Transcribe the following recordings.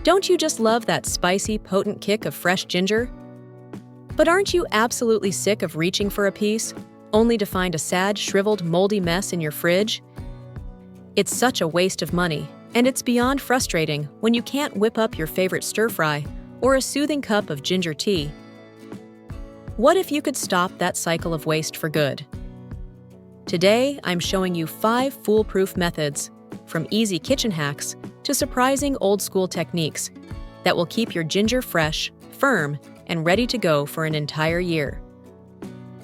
Don't you just love that spicy, potent kick of fresh ginger? But aren't you absolutely sick of reaching for a piece, only to find a sad, shriveled, moldy mess in your fridge? It's such a waste of money, and it's beyond frustrating when you can't whip up your favorite stir-fry or a soothing cup of ginger tea. What if you could stop that cycle of waste for good? Today, I'm showing you 5 foolproof methods, from easy kitchen hacks to surprising old-school techniques that will keep your ginger fresh, firm, and ready to go for an entire year.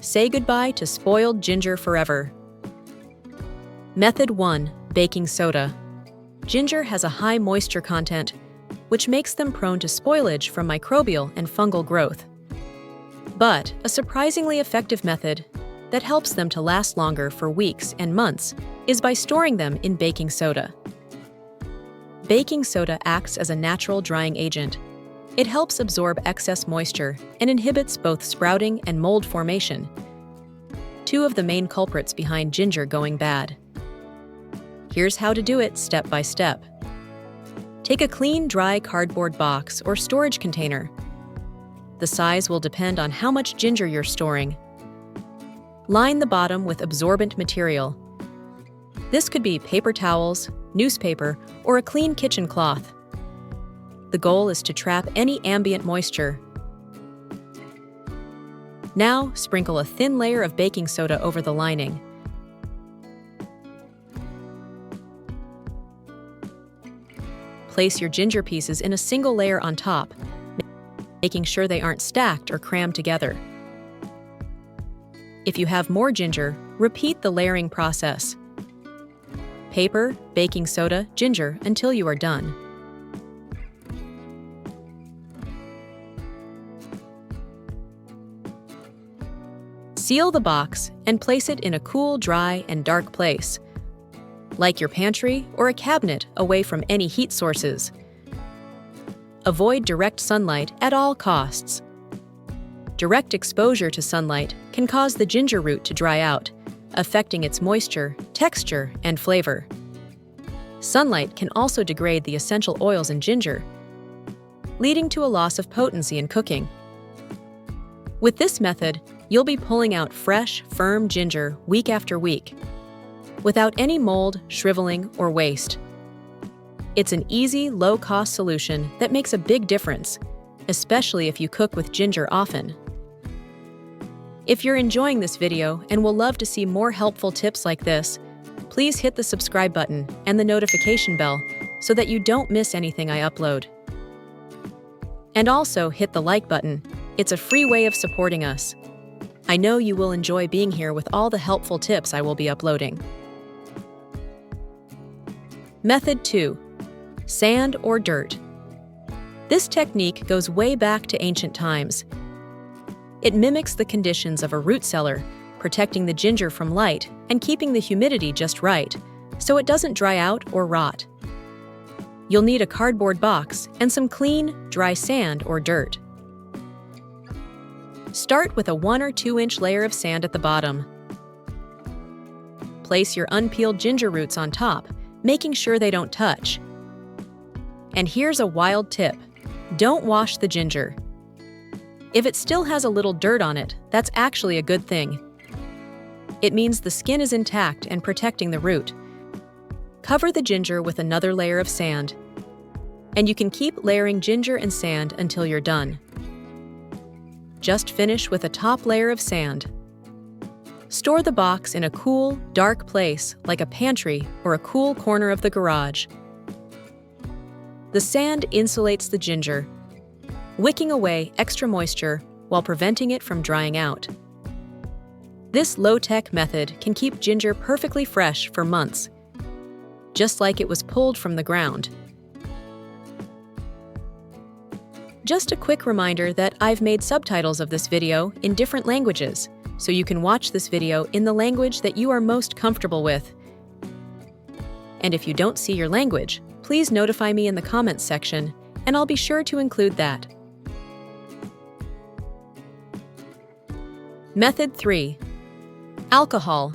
Say goodbye to spoiled ginger forever. Method 1. Baking soda. Ginger has a high moisture content, which makes them prone to spoilage from microbial and fungal growth. But a surprisingly effective method that helps them to last longer for weeks and months is by storing them in baking soda. Baking soda acts as a natural drying agent. It helps absorb excess moisture and inhibits both sprouting and mold formation, 2 of the main culprits behind ginger going bad. Here's how to do it step by step. Take a clean, dry cardboard box or storage container. The size will depend on how much ginger you're storing. Line the bottom with absorbent material. This could be paper towels, newspaper, or a clean kitchen cloth. The goal is to trap any ambient moisture. Now, sprinkle a thin layer of baking soda over the lining. Place your ginger pieces in a single layer on top, making sure they aren't stacked or crammed together. If you have more ginger, repeat the layering process. Paper, baking soda, ginger until you are done. Seal the box and place it in a cool, dry, and dark place, like your pantry or a cabinet away from any heat sources. Avoid direct sunlight at all costs. Direct exposure to sunlight can cause the ginger root to dry out, affecting its moisture, texture, and flavor. Sunlight can also degrade the essential oils in ginger, leading to a loss of potency in cooking. With this method, you'll be pulling out fresh, firm ginger week after week, without any mold, shriveling, or waste. It's an easy, low-cost solution that makes a big difference, especially if you cook with ginger often. If you're enjoying this video and will love to see more helpful tips like this, please hit the subscribe button and the notification bell so that you don't miss anything I upload. And also hit the like button. It's a free way of supporting us. I know you will enjoy being here with all the helpful tips I will be uploading. Method 2. Sand or dirt. This technique goes way back to ancient times. It mimics the conditions of a root cellar, protecting the ginger from light and keeping the humidity just right, so it doesn't dry out or rot. You'll need a cardboard box and some clean, dry sand or dirt. Start with a 1 or 2 inch layer of sand at the bottom. Place your unpeeled ginger roots on top, making sure they don't touch. And here's a wild tip: don't wash the ginger. If it still has a little dirt on it, that's actually a good thing. It means the skin is intact and protecting the root. Cover the ginger with another layer of sand, and you can keep layering ginger and sand until you're done. Just finish with a top layer of sand. Store the box in a cool, dark place like a pantry or a cool corner of the garage. The sand insulates the ginger, wicking away extra moisture while preventing it from drying out. This low-tech method can keep ginger perfectly fresh for months, just like it was pulled from the ground. Just a quick reminder that I've made subtitles of this video in different languages, so you can watch this video in the language that you are most comfortable with. And if you don't see your language, please notify me in the comments section, and I'll be sure to include that. Method 3. Alcohol.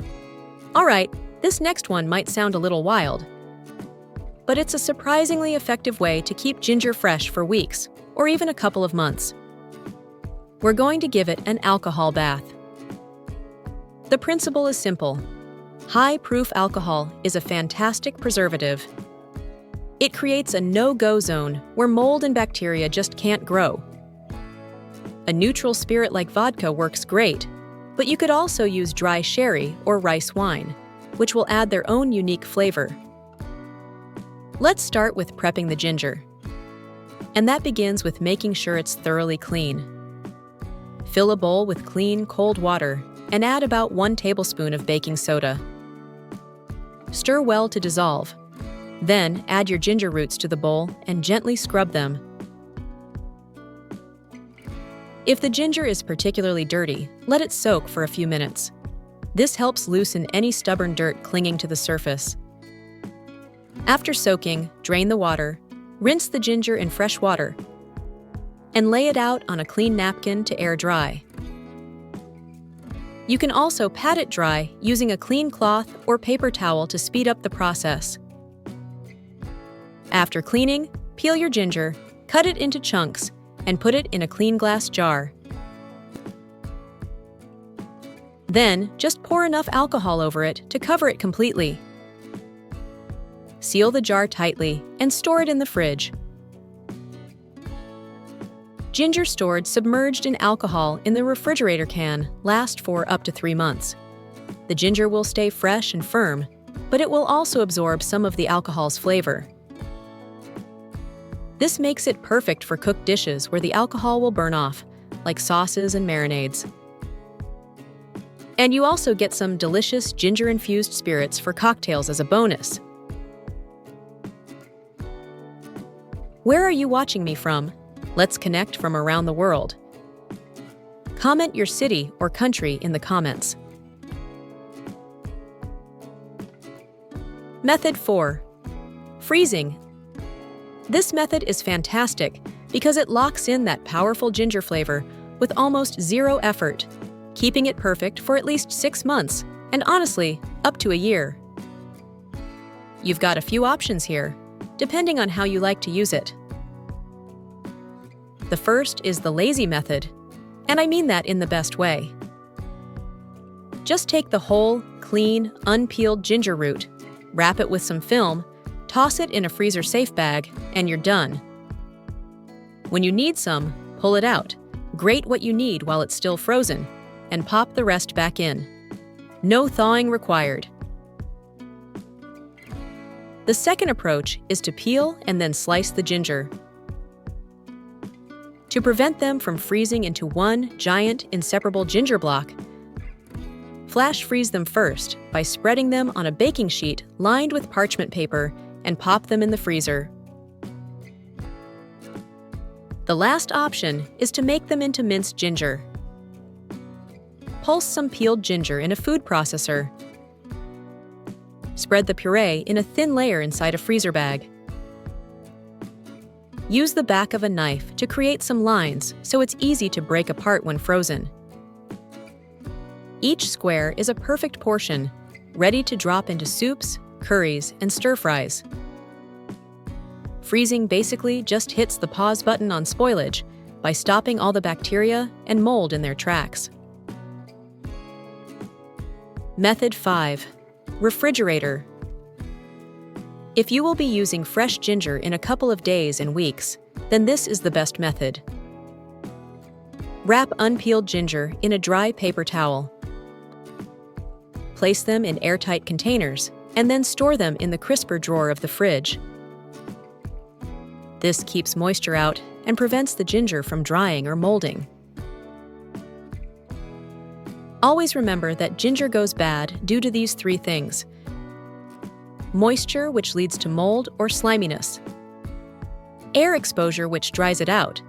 Alright, this next one might sound a little wild. but it's a surprisingly effective way to keep ginger fresh for weeks, or even a couple of months. We're going to give it an alcohol bath. The principle is simple. High-proof alcohol is a fantastic preservative. It creates a no-go zone where mold and bacteria just can't grow. A neutral spirit like vodka works great, but you could also use dry sherry or rice wine, which will add their own unique flavor. Let's start with prepping the ginger. And that begins with making sure it's thoroughly clean. Fill a bowl with clean, cold water and add about 1 tablespoon of baking soda. Stir well to dissolve. Then add your ginger roots to the bowl and gently scrub them. If the ginger is particularly dirty, let it soak for a few minutes. This helps loosen any stubborn dirt clinging to the surface. After soaking, drain the water, rinse the ginger in fresh water, and lay it out on a clean napkin to air dry. You can also pat it dry using a clean cloth or paper towel to speed up the process. After cleaning, peel your ginger, cut it into chunks, and put it in a clean glass jar. Then, just pour enough alcohol over it to cover it completely. Seal the jar tightly and store it in the fridge. Ginger stored submerged in alcohol in the refrigerator can lasts for up to 3 months. The ginger will stay fresh and firm, but it will also absorb some of the alcohol's flavor. This makes it perfect for cooked dishes where the alcohol will burn off, like sauces and marinades. And you also get some delicious ginger-infused spirits for cocktails as a bonus. Where are you watching me from? Let's connect from around the world. Comment your city or country in the comments. Method 4. Freezing. This method is fantastic because it locks in that powerful ginger flavor with almost zero effort, keeping it perfect for at least 6 months, and honestly, up to a year. You've got a few options here, depending on how you like to use it. The first is the lazy method, and I mean that in the best way. Just take the whole, clean, unpeeled ginger root, wrap it with some film, toss it in a freezer-safe bag, and you're done. When you need some, pull it out, grate what you need while it's still frozen, and pop the rest back in. No thawing required. The second approach is to peel and then slice the ginger. To prevent them from freezing into one giant, inseparable ginger block, flash freeze them first by spreading them on a baking sheet lined with parchment paper and pop them in the freezer. The last option is to make them into minced ginger. Pulse some peeled ginger in a food processor. Spread the puree in a thin layer inside a freezer bag. Use the back of a knife to create some lines so it's easy to break apart when frozen. Each square is a perfect portion, ready to drop into soups, curries, and stir-fries. Freezing basically just hits the pause button on spoilage by stopping all the bacteria and mold in their tracks. Method 5. Refrigerator. If you will be using fresh ginger in a couple of days and weeks, then this is the best method. Wrap unpeeled ginger in a dry paper towel. Place them in airtight containers and then store them in the crisper drawer of the fridge. This keeps moisture out and prevents the ginger from drying or molding. Always remember that ginger goes bad due to these 3 things: moisture, which leads to mold or sliminess, air exposure, which dries it out,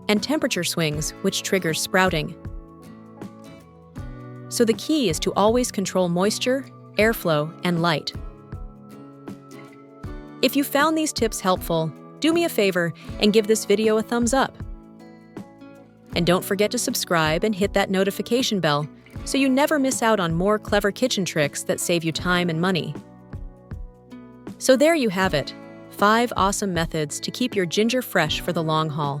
and temperature swings, which triggers sprouting. So the key is to always control moisture, airflow, and light. If you found these tips helpful, do me a favor and give this video a thumbs up. And don't forget to subscribe and hit that notification bell so you never miss out on more clever kitchen tricks that save you time and money. So there you have it, 5 awesome methods to keep your ginger fresh for the long haul.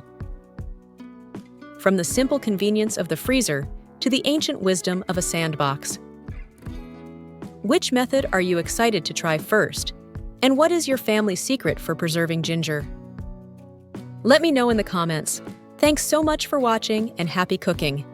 From the simple convenience of the freezer to the ancient wisdom of a sandbox. Which method are you excited to try first? And what is your family's secret for preserving ginger? Let me know in the comments. Thanks so much for watching and happy cooking!